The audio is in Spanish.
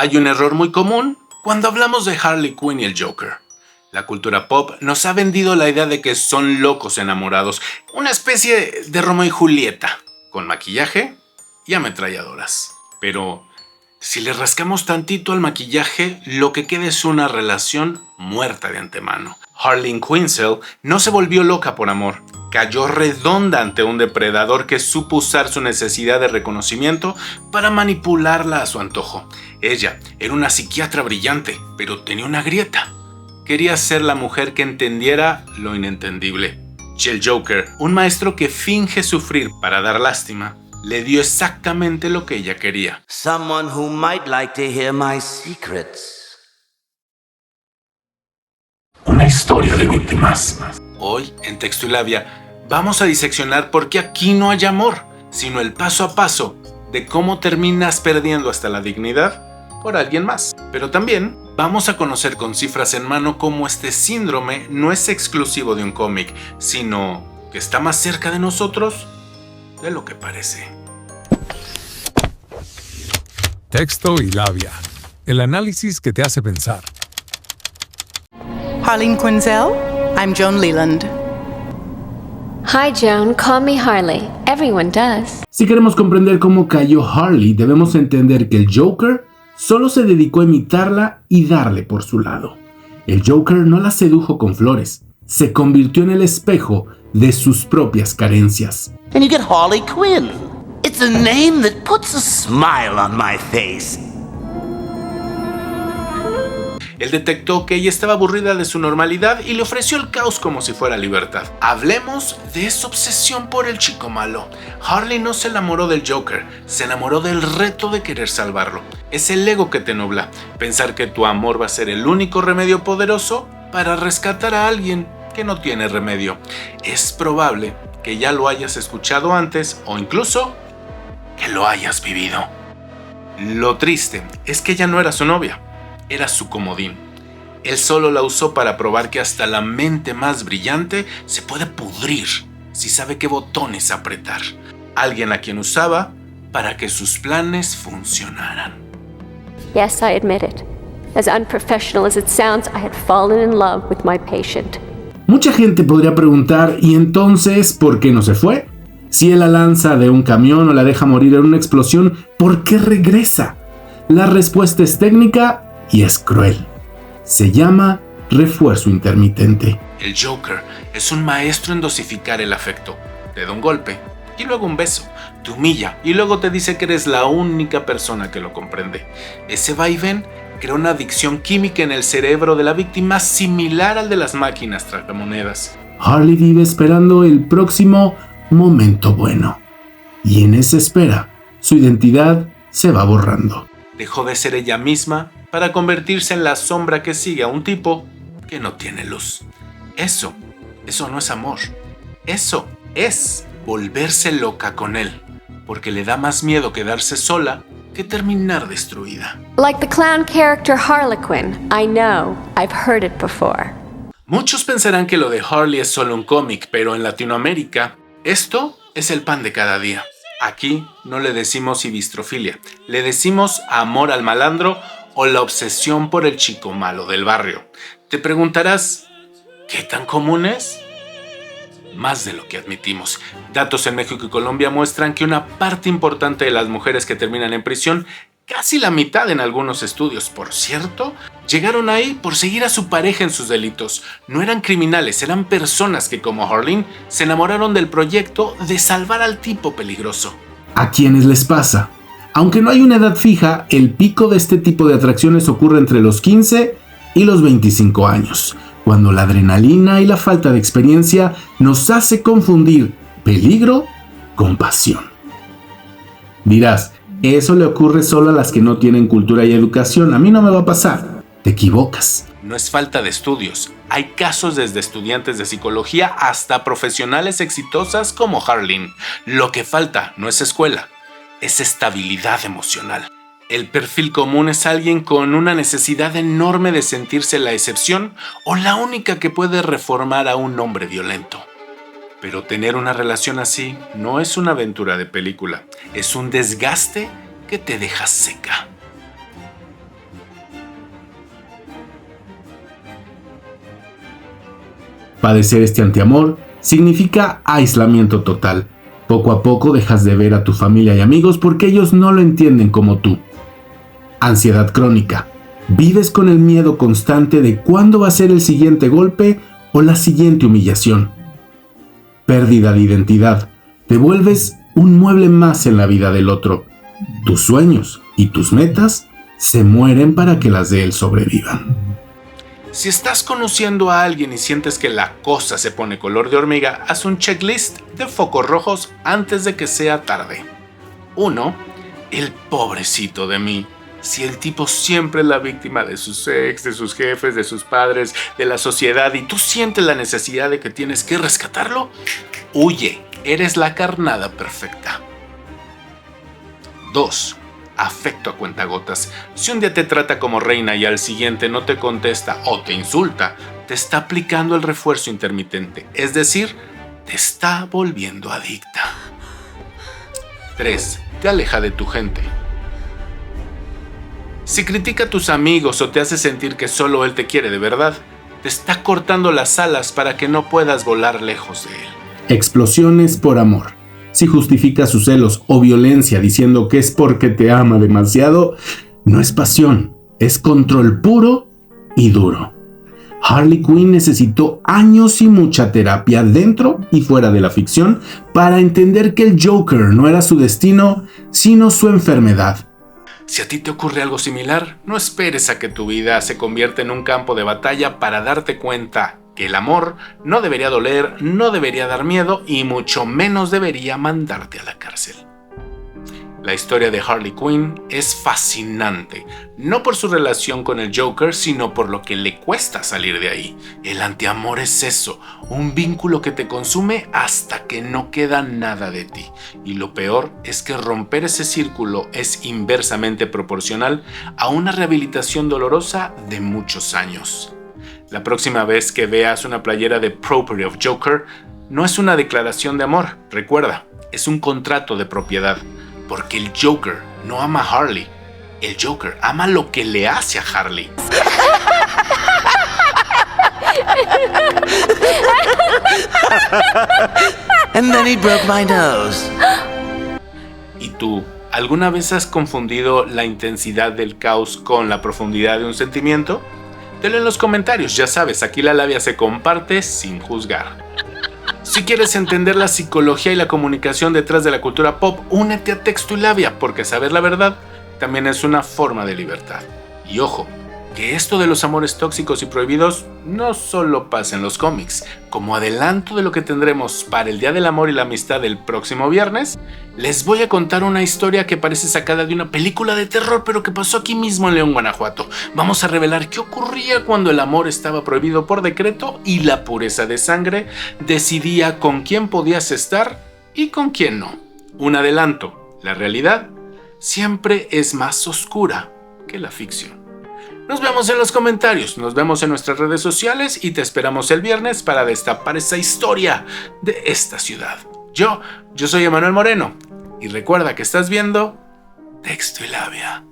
Hay un error muy común cuando hablamos de Harley Quinn y el Joker. La cultura pop nos ha vendido la idea de que son locos enamorados, una especie de Romeo y Julieta, con maquillaje y ametralladoras. Pero si le rascamos tantito al maquillaje, lo que queda es una relación muerta de antemano. Harley Quinzel no se volvió loca por amor, cayó redonda ante un depredador que supo usar su necesidad de reconocimiento para manipularla a su antojo. Ella era una psiquiatra brillante, pero tenía una grieta. Quería ser la mujer que entendiera lo inentendible. Y el Joker, un maestro que finge sufrir para dar lástima, le dio exactamente lo que ella quería. Someone who might like to hear my secrets. Una historia de víctimas. Hoy, en Texto y Labia, vamos a diseccionar por qué aquí no hay amor, sino el paso a paso de cómo terminas perdiendo hasta la dignidad por alguien más. Pero también vamos a conocer con cifras en mano cómo este síndrome no es exclusivo de un cómic, sino que está más cerca de nosotros de lo que parece. Texto y Labia. El análisis que te hace pensar. Harleen Quinzel, I'm Joan Leland. Hi Joan, call me Harley. Everyone does. Si queremos comprender cómo cayó Harley, debemos entender que el Joker solo se dedicó a imitarla y darle por su lado. El Joker no la sedujo con flores, se convirtió en el espejo de sus propias carencias. And you get Harley Quinn. It's a name that puts a smile on my face. Él detectó que ella estaba aburrida de su normalidad y le ofreció el caos como si fuera libertad. Hablemos de esa obsesión por el chico malo. Harley no se enamoró del Joker, se enamoró del reto de querer salvarlo. Es el ego que te nubla, pensar que tu amor va a ser el único remedio poderoso para rescatar a alguien que no tiene remedio. Es probable que ya lo hayas escuchado antes o incluso que lo hayas vivido. Lo triste es que ella no era su novia. Era su comodín. Él solo la usó para probar que hasta la mente más brillante se puede pudrir si sabe qué botones apretar. Alguien a quien usaba para que sus planes funcionaran. Yes, I admit it. As unprofessional as it sounds, I had fallen in love with my patient. Mucha gente podría preguntar, ¿y entonces por qué no se fue? Si él la lanza de un camión o la deja morir en una explosión, ¿por qué regresa? La respuesta es técnica y es cruel. Se llama refuerzo intermitente. El Joker es un maestro en dosificar el afecto. Te da un golpe y luego un beso. Te humilla y luego te dice que eres la única persona que lo comprende. Ese vaivén crea una adicción química en el cerebro de la víctima similar al de las máquinas tragamonedas. Harley vive esperando el próximo momento bueno. Y en esa espera, su identidad se va borrando. Dejó de ser ella misma para convertirse en la sombra que sigue a un tipo que no tiene luz. Eso no es amor. Eso es volverse loca con él, porque le da más miedo quedarse sola que terminar destruida. Like the clown character Harlequin, I know, I've heard it before. Muchos pensarán que lo de Harley es solo un cómic, pero en Latinoamérica, esto es el pan de cada día. Aquí no le decimos ibistrofilia, le decimos amor al malandro o la obsesión por el chico malo del barrio. Te preguntarás, ¿qué tan común es? Más de lo que admitimos. Datos en México y Colombia muestran que una parte importante de las mujeres que terminan en prisión, casi la mitad en algunos estudios, por cierto, llegaron ahí por seguir a su pareja en sus delitos. No eran criminales, eran personas que, como Harleen, se enamoraron del proyecto de salvar al tipo peligroso. ¿A quiénes les pasa? Aunque no hay una edad fija, el pico de este tipo de atracciones ocurre entre los 15 y los 25 años, cuando la adrenalina y la falta de experiencia nos hace confundir peligro con pasión. Dirás, eso le ocurre solo a las que no tienen cultura y educación, a mí no me va a pasar. Te equivocas. No es falta de estudios. Hay casos desde estudiantes de psicología hasta profesionales exitosas como Harleen. Lo que falta no es escuela, es estabilidad emocional. El perfil común es alguien con una necesidad enorme de sentirse la excepción o la única que puede reformar a un hombre violento. Pero tener una relación así no es una aventura de película, es un desgaste que te deja seca. Padecer este antiamor significa aislamiento total. Poco a poco dejas de ver a tu familia y amigos porque ellos no lo entienden como tú. Ansiedad crónica. Vives con el miedo constante de cuándo va a ser el siguiente golpe o la siguiente humillación. Pérdida de identidad. Te vuelves un mueble más en la vida del otro. Tus sueños y tus metas se mueren para que las de él sobrevivan. Si estás conociendo a alguien y sientes que la cosa se pone color de hormiga, haz un checklist de focos rojos antes de que sea tarde. 1. El pobrecito de mí. Si el tipo siempre es la víctima de sus ex, de sus jefes, de sus padres, de la sociedad y tú sientes la necesidad de que tienes que rescatarlo, huye, eres la carnada perfecta. 2. Afecto a cuentagotas. Si un día te trata como reina y al siguiente no te contesta o te insulta, te está aplicando el refuerzo intermitente, es decir, te está volviendo adicta. 3. Te aleja de tu gente. Si critica a tus amigos o te hace sentir que solo él te quiere de verdad, te está cortando las alas para que no puedas volar lejos de él. Explosiones por amor. Si justifica sus celos o violencia diciendo que es porque te ama demasiado, no es pasión, es control puro y duro. Harley Quinn necesitó años y mucha terapia dentro y fuera de la ficción para entender que el Joker no era su destino, sino su enfermedad. Si a ti te ocurre algo similar, no esperes a que tu vida se convierta en un campo de batalla para darte cuenta que el amor no debería doler, no debería dar miedo y mucho menos debería mandarte a la cárcel. La historia de Harley Quinn es fascinante, no por su relación con el Joker, sino por lo que le cuesta salir de ahí. El antiamor es eso, un vínculo que te consume hasta que no queda nada de ti. Y lo peor es que romper ese círculo es inversamente proporcional a una rehabilitación dolorosa de muchos años. La próxima vez que veas una playera de Property of Joker, no es una declaración de amor, recuerda, es un contrato de propiedad. Porque el Joker no ama a Harley. El Joker ama lo que le hace a Harley. And then he broke my nose. ¿Y tú, alguna vez has confundido la intensidad del caos con la profundidad de un sentimiento? Délo en los comentarios, ya sabes, aquí la labia se comparte sin juzgar. Si quieres entender la psicología y la comunicación detrás de la cultura pop, únete a Texto y Labia, porque saber la verdad también es una forma de libertad. Y ojo, que esto de los amores tóxicos y prohibidos no solo pasa en los cómics. Como adelanto de lo que tendremos para el Día del Amor y la Amistad del próximo viernes, les voy a contar una historia que parece sacada de una película de terror, pero que pasó aquí mismo en León, Guanajuato. Vamos a revelar qué ocurría cuando el amor estaba prohibido por decreto y la pureza de sangre decidía con quién podías estar y con quién no. Un adelanto, la realidad siempre es más oscura que la ficción. Nos vemos en los comentarios, nos vemos en nuestras redes sociales y te esperamos el viernes para destapar esa historia de esta ciudad. Yo soy Emanuel Moreno y recuerda que estás viendo Texto y Labia.